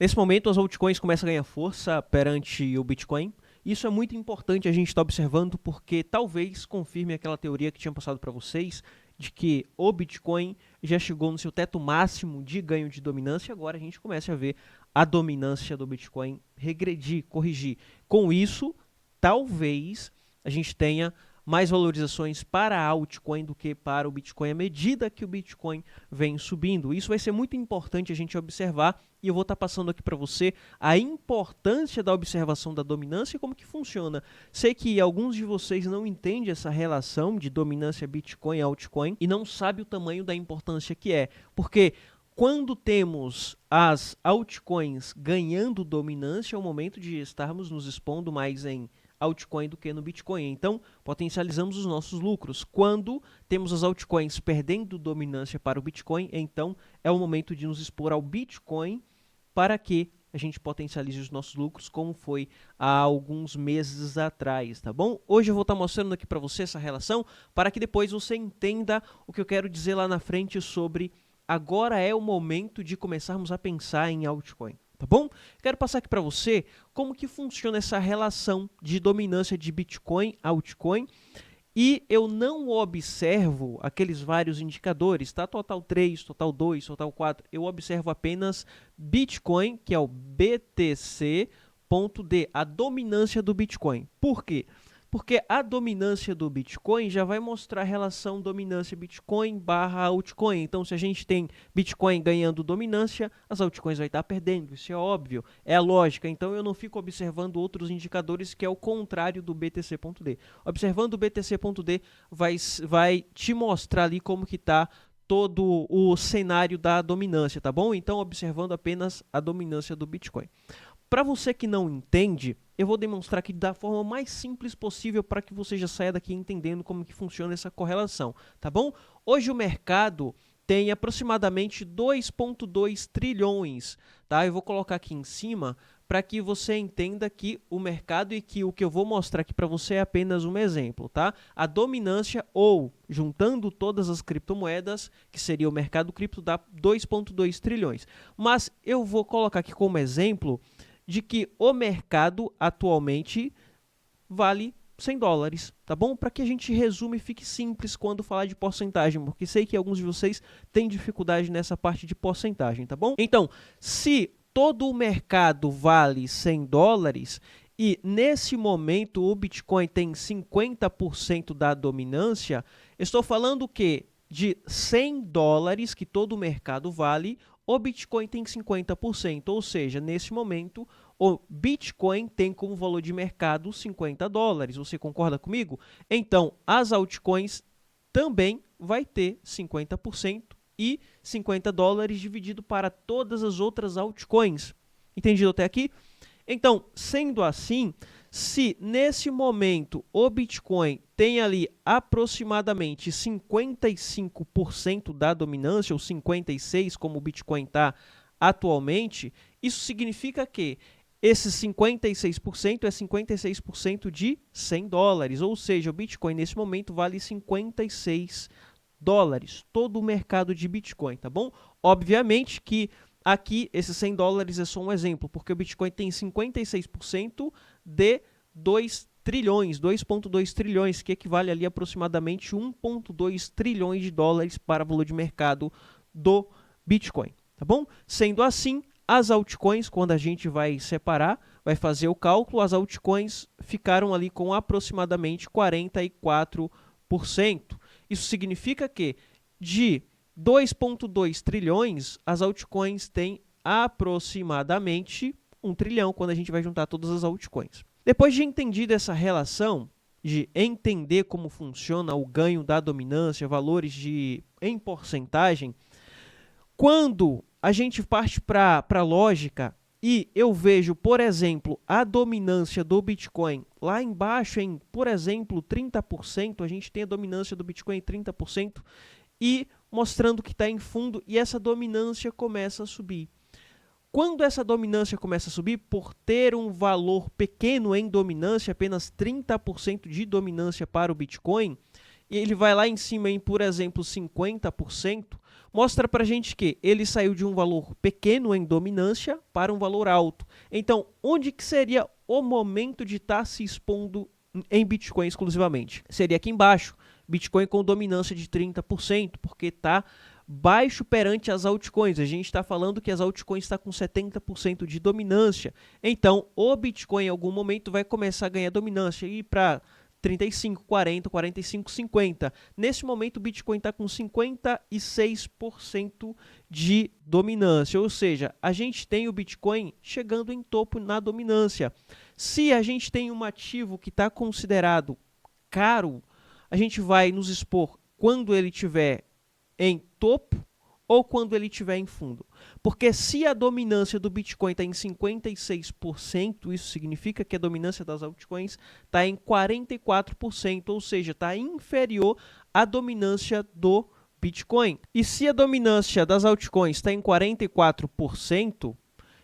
Nesse momento, as altcoins começam a ganhar força perante o Bitcoin. Isso é muito importante a gente estar observando porque talvez confirme aquela teoria que tinha passado para vocês de que o Bitcoin já chegou no seu teto máximo de ganho de dominância e agora a gente começa a ver a dominância do Bitcoin regredir, corrigir. Com isso, talvez a gente tenha mais valorizações para a altcoin do que para o Bitcoin à medida que o Bitcoin vem subindo. Isso vai ser muito importante a gente observar e eu vou estar passando aqui para você a importância da observação da dominância e como que funciona. Sei que alguns de vocês não entendem essa relação de dominância Bitcoin e altcoin e não sabem o tamanho da importância que é, porque quando temos as altcoins ganhando dominância, é o momento de estarmos nos expondo mais em altcoin do que no Bitcoin. Então, potencializamos os nossos lucros. Quando temos as altcoins perdendo dominância para o Bitcoin, então é o momento de nos expor ao Bitcoin para que a gente potencialize os nossos lucros, como foi há alguns meses atrás, tá bom? Hoje eu vou estar mostrando aqui para você essa relação, para que depois você entenda o que eu quero dizer lá na frente sobre agora é o momento de começarmos a pensar em altcoin. Tá bom? Quero passar aqui para você como que funciona essa relação de dominância de Bitcoin, altcoin, e eu não observo aqueles vários indicadores, tá? Total 3, total 2, total 4, eu observo apenas Bitcoin, que é o BTC.D, a dominância do Bitcoin. Por quê? Porque a dominância do Bitcoin já vai mostrar a relação dominância Bitcoin barra altcoin. Então, se a gente tem Bitcoin ganhando dominância, as altcoins vai estar perdendo. Isso é óbvio, é a lógica. Então, eu não fico observando outros indicadores que é o contrário do BTC.D. Observando o BTC.D vai te mostrar ali como que está todo o cenário da dominância, tá bom? Então, observando apenas a dominância do Bitcoin. Para você que não entende, eu vou demonstrar aqui da forma mais simples possível para que você já saia daqui entendendo como que funciona essa correlação, tá bom? Hoje o mercado tem aproximadamente 2,2 trilhões, tá? Eu vou colocar aqui em cima para que você entenda que o mercado e que o que eu vou mostrar aqui para você é apenas um exemplo, tá? A dominância ou juntando todas as criptomoedas, que seria o mercado cripto, dá 2,2 trilhões. Mas eu vou colocar aqui como exemplo de que o mercado atualmente vale 100 dólares, tá bom? Para que a gente resume e fique simples quando falar de porcentagem, porque sei que alguns de vocês têm dificuldade nessa parte de porcentagem, tá bom? Então, se todo o mercado vale 100 dólares e nesse momento o Bitcoin tem 50% da dominância, estou falando que de 100 dólares que todo o mercado vale, o Bitcoin tem 50%, ou seja, nesse momento, o Bitcoin tem como valor de mercado 50 dólares. Você concorda comigo? Então, as altcoins também vai ter 50% e 50 dólares dividido para todas as outras altcoins. Entendido até aqui? Então, sendo assim, se nesse momento o Bitcoin tem ali aproximadamente 55% da dominância, ou 56% como o Bitcoin está atualmente, isso significa que esse 56% é 56% de 100 dólares, ou seja, o Bitcoin nesse momento vale 56 dólares, todo o mercado de Bitcoin, tá bom? Obviamente que aqui, esses 100 dólares é só um exemplo, porque o Bitcoin tem 56% de 2 trilhões, 2,2 trilhões, que equivale ali a aproximadamente 1,2 trilhões de dólares para o valor de mercado do Bitcoin, tá bom? Sendo assim, as altcoins, quando a gente vai separar, vai fazer o cálculo, as altcoins ficaram ali com aproximadamente 44%. Isso significa que de 2,2 trilhões, as altcoins têm aproximadamente 1 trilhão quando a gente vai juntar todas as altcoins. Depois de entendido essa relação, de entender como funciona o ganho da dominância, valores em porcentagem, quando a gente parte para a lógica e eu vejo, por exemplo, a dominância do Bitcoin lá embaixo em, por exemplo, 30%, a gente tem a dominância do Bitcoin em 30%, e mostrando que está em fundo e essa dominância começa a subir. Quando essa dominância começa a subir, por ter um valor pequeno em dominância, apenas 30% de dominância para o Bitcoin, e ele vai lá em cima em, por exemplo, 50%, mostra para a gente que ele saiu de um valor pequeno em dominância para um valor alto. Então, onde que seria o momento de estar se expondo em Bitcoin exclusivamente? Seria aqui embaixo, Bitcoin com dominância de 30%, porque está baixo perante as altcoins. A gente está falando que as altcoins estão com 70% de dominância. Então, o Bitcoin em algum momento vai começar a ganhar dominância e ir para 35, 40, 45, 50. Nesse momento, o Bitcoin está com 56% de dominância, ou seja, a gente tem o Bitcoin chegando em topo na dominância. Se a gente tem um ativo que está considerado caro, a gente vai nos expor quando ele estiver em topo ou quando ele estiver em fundo. Porque se a dominância do Bitcoin está em 56%, isso significa que a dominância das altcoins está em 44%, ou seja, está inferior à dominância do Bitcoin. E se a dominância das altcoins está em 44%,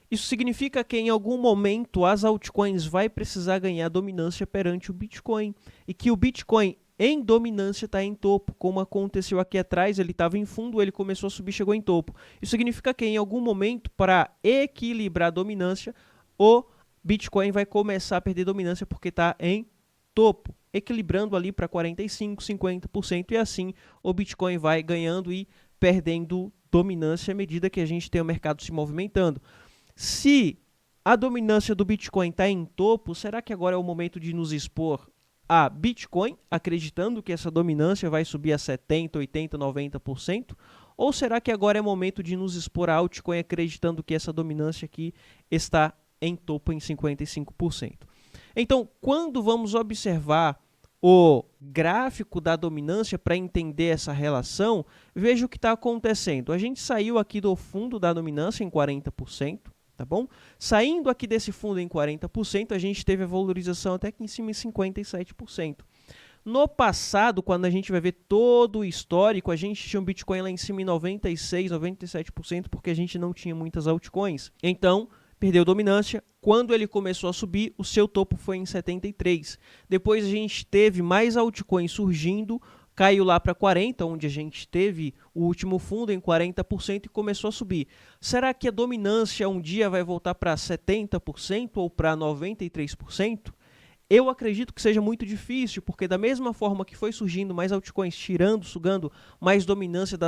isso significa que em algum momento as altcoins vai precisar ganhar dominância perante o Bitcoin. E que o Bitcoin em dominância está em topo, como aconteceu aqui atrás, ele estava em fundo, ele começou a subir, chegou em topo. Isso significa que em algum momento, para equilibrar a dominância, o Bitcoin vai começar a perder dominância porque está em topo, equilibrando ali para 45%, 50%, e assim o Bitcoin vai ganhando e perdendo dominância à medida que a gente tem o mercado se movimentando. Se a dominância do Bitcoin está em topo, será que agora é o momento de nos expor a Bitcoin, acreditando que essa dominância vai subir a 70%, 80%, 90%? Ou será que agora é momento de nos expor a altcoin, acreditando que essa dominância aqui está em topo em 55%? Então, quando vamos observar o gráfico da dominância para entender essa relação, veja o que está acontecendo. A gente saiu aqui do fundo da dominância em 40%. Tá bom? Saindo aqui desse fundo em 40%, a gente teve a valorização até aqui em cima em 57%. No passado, quando a gente vai ver todo o histórico, a gente tinha um Bitcoin lá em cima em 96%, 97%, porque a gente não tinha muitas altcoins. Então, perdeu dominância. Quando ele começou a subir, o seu topo foi em 73%. Depois a gente teve mais altcoins surgindo, caiu lá para 40%, onde a gente teve o último fundo em 40% e começou a subir. Será que a dominância um dia vai voltar para 70% ou para 93%? Eu acredito que seja muito difícil, porque da mesma forma que foi surgindo mais altcoins, sugando mais dominância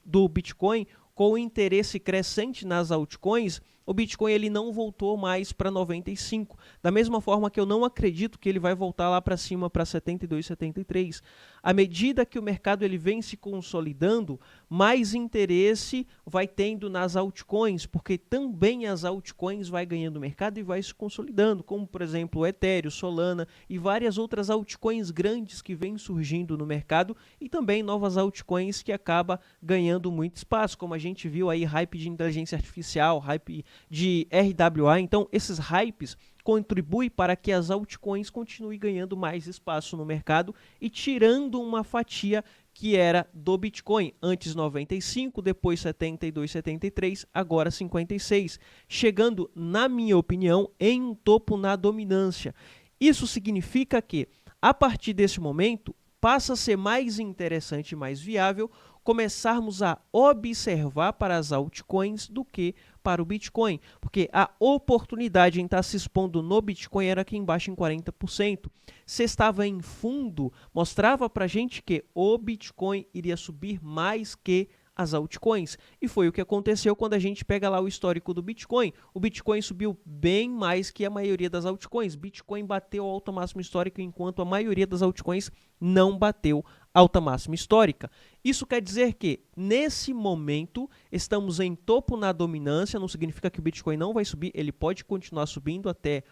do Bitcoin, com o interesse crescente nas altcoins, o Bitcoin ele não voltou mais para 95. Da mesma forma que eu não acredito que ele vai voltar lá para cima para 72, 73. À medida que o mercado ele vem se consolidando, mais interesse vai tendo nas altcoins, porque também as altcoins vai ganhando mercado e vai se consolidando, como por exemplo o Ethereum, Solana e várias outras altcoins grandes que vêm surgindo no mercado e também novas altcoins que acabam ganhando muito espaço, como a gente viu aí hype de inteligência artificial, hype de RWA. Então esses hypes contribui para que as altcoins continuem ganhando mais espaço no mercado e tirando uma fatia que era do Bitcoin, antes 95, depois 72, 73, agora 56, chegando, na minha opinião, em um topo na dominância. Isso significa que, a partir desse momento, passa a ser mais interessante e mais viável começarmos a observar para as altcoins do que para o Bitcoin, porque a oportunidade em estar se expondo no Bitcoin era aqui embaixo em 40%. Se estava em fundo, mostrava para a gente que o Bitcoin iria subir mais que as altcoins. E foi o que aconteceu quando a gente pega lá o histórico do Bitcoin. O Bitcoin subiu bem mais que a maioria das altcoins. Bitcoin bateu a alta máxima histórica, enquanto a maioria das altcoins não bateu alta máxima histórica. Isso quer dizer que, nesse momento, estamos em topo na dominância. Não significa que o Bitcoin não vai subir, ele pode continuar subindo até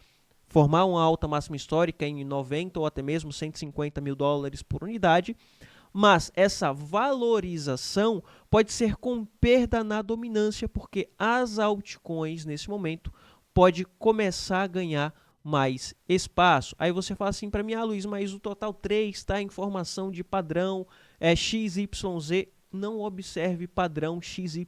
formar uma alta máxima histórica em 90 ou até mesmo 150 mil dólares por unidade. Mas essa valorização pode ser com perda na dominância, porque as altcoins, nesse momento, pode começar a ganhar mais espaço. Aí você fala assim para mim, Luiz, mas o Total 3 está em formação de padrão XYZ. não observe padrão XYZ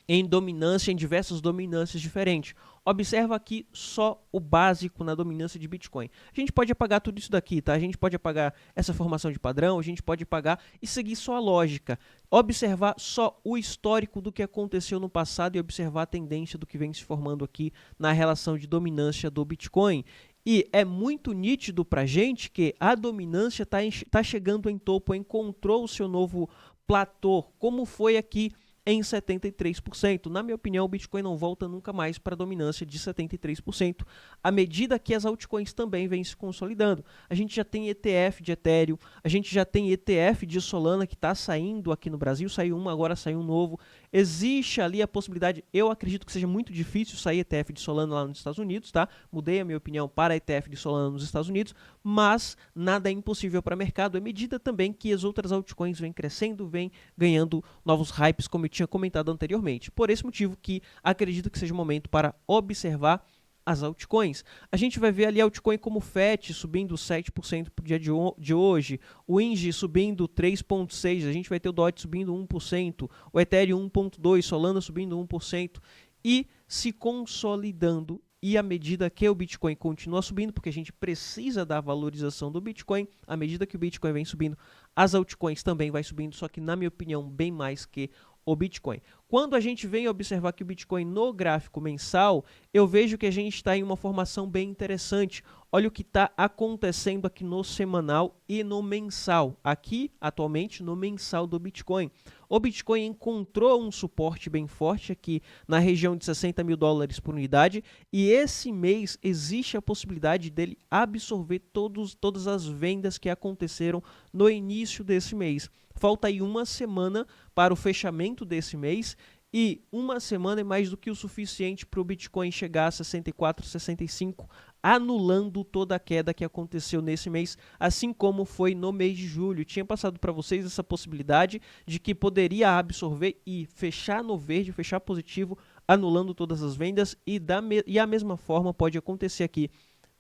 em dominância, em diversas dominâncias diferentes. Observa aqui só o básico na dominância de Bitcoin. A gente pode apagar tudo isso daqui, tá? A gente pode apagar essa formação de padrão, a gente pode apagar e seguir só a lógica. Observar só o histórico do que aconteceu no passado e observar a tendência do que vem se formando aqui na relação de dominância do Bitcoin. E é muito nítido para a gente que a dominância está chegando em topo, encontrou o seu novo platô, como foi aqui em 73%. Na minha opinião, o Bitcoin não volta nunca mais para a dominância de 73%, à medida que as altcoins também vêm se consolidando. A gente já tem ETF de Ethereum, a gente já tem ETF de Solana que está saindo aqui no Brasil, saiu um, agora saiu um novo. Existe ali a possibilidade, eu acredito que seja muito difícil sair ETF de Solana lá nos Estados Unidos, tá? Mudei a minha opinião para ETF de Solana nos Estados Unidos, mas nada é impossível para o mercado, à medida também que as outras altcoins vêm crescendo, vêm ganhando novos hypes, como eu tinha comentado anteriormente. Por esse motivo que acredito que seja o momento para observar as altcoins. A gente vai ver ali a altcoin como o FET subindo 7% para o dia de hoje, o ING subindo 3,6%, a gente vai ter o DOT subindo 1%, o Ethereum 1,2%, Solana subindo 1% e se consolidando. E à medida que o Bitcoin continua subindo, porque a gente precisa da valorização do Bitcoin, à medida que o Bitcoin vem subindo, as altcoins também vai subindo, só que na minha opinião bem mais que o Bitcoin. Quando a gente vem observar que o Bitcoin no gráfico mensal, eu vejo que a gente está em uma formação bem interessante. Olha o que está acontecendo aqui no semanal e no mensal. Aqui, atualmente, no mensal do Bitcoin. O Bitcoin encontrou um suporte bem forte aqui na região de 60 mil dólares por unidade e esse mês existe a possibilidade dele absorver todas as vendas que aconteceram no início desse mês. Falta aí uma semana para o fechamento desse mês e uma semana é mais do que o suficiente para o Bitcoin chegar a 64, 65, anulando toda a queda que aconteceu nesse mês, assim como foi no mês de julho. Tinha passado para vocês essa possibilidade de que poderia absorver e fechar no verde, fechar positivo, anulando todas as vendas e a mesma forma pode acontecer aqui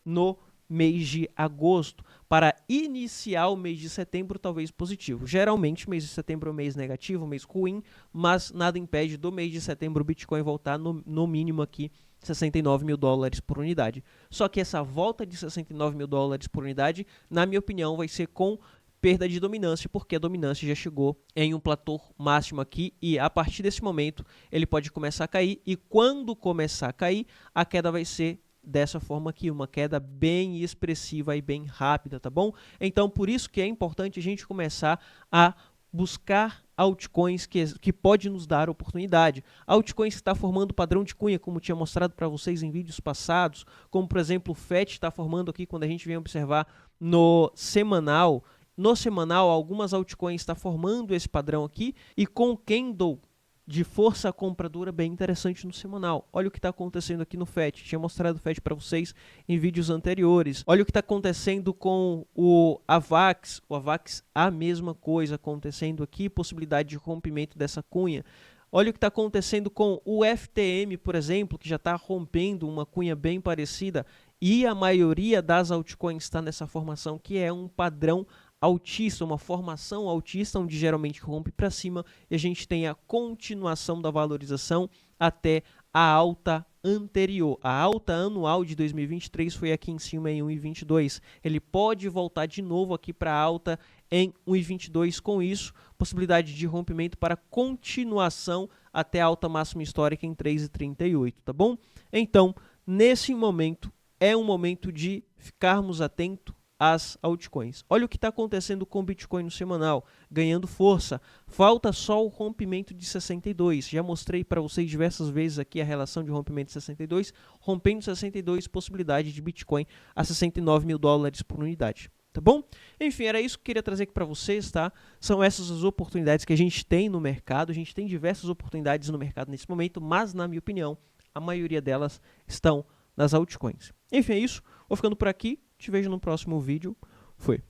no mês de agosto, para iniciar o mês de setembro talvez positivo. Geralmente o mês de setembro é um mês negativo, um mês ruim, mas nada impede do mês de setembro o Bitcoin voltar no mínimo aqui 69 mil dólares por unidade. Só que essa volta de 69 mil dólares por unidade, na minha opinião, vai ser com perda de dominância, porque a dominância já chegou em um platô máximo aqui e a partir desse momento ele pode começar a cair e quando começar a cair, a queda vai ser dessa forma aqui, uma queda bem expressiva e bem rápida, tá bom? Então, por isso que é importante a gente começar a buscar altcoins que pode nos dar oportunidade. Altcoins que está formando padrão de cunha, como tinha mostrado para vocês em vídeos passados, como por exemplo o FET está formando aqui quando a gente vem observar no semanal. No semanal, algumas altcoins estão formando esse padrão aqui e com o candle de força compradora bem interessante no semanal. Olha o que está acontecendo aqui no FET. Tinha mostrado o FET para vocês em vídeos anteriores. Olha o que está acontecendo com o AVAX. O AVAX, a mesma coisa acontecendo aqui. Possibilidade de rompimento dessa cunha. Olha o que está acontecendo com o FTM, por exemplo, que já está rompendo uma cunha bem parecida. E a maioria das altcoins está nessa formação, que é um padrão altista, uma formação altista, onde geralmente rompe para cima e a gente tem a continuação da valorização até a alta anterior. A alta anual de 2023 foi aqui em cima em 1,22. Ele pode voltar de novo aqui para a alta em 1,22. Com isso, possibilidade de rompimento para continuação até a alta máxima histórica em 3,38, tá bom? Então, nesse momento, é um momento de ficarmos atentos as altcoins. Olha o que está acontecendo com o Bitcoin no semanal, ganhando força. Falta só o rompimento de 62. Já mostrei para vocês diversas vezes aqui a relação de rompimento de 62. Rompendo 62, possibilidade de Bitcoin a 69 mil dólares por unidade. Tá bom? Enfim, era isso que eu queria trazer aqui para vocês, tá? São essas as oportunidades que a gente tem no mercado. A gente tem diversas oportunidades no mercado nesse momento, mas na minha opinião, a maioria delas estão nas altcoins. Enfim, é isso. Vou ficando por aqui. Te vejo no próximo vídeo. Fui.